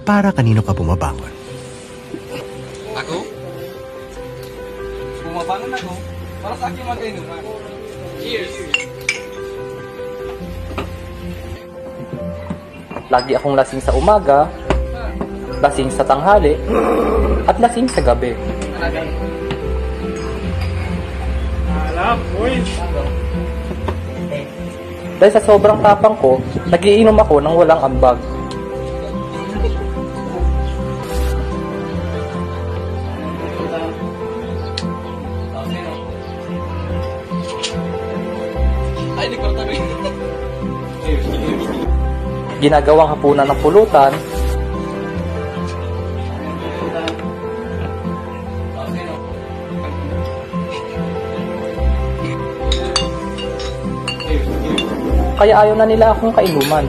para kanino ka bumabangon. Ako? Bumabangon ako para sa aking mag-inuman. Cheers! Lagi akong lasing sa umaga, lasing sa tanghali, at lasing sa gabi. Dahil sa sobrang tapang ko, nagiinom ako ng walang ambag. Ay, di ko tabi. Ginagawang hapunan ng pulutan, kaya ayaw na nila akong kainuman.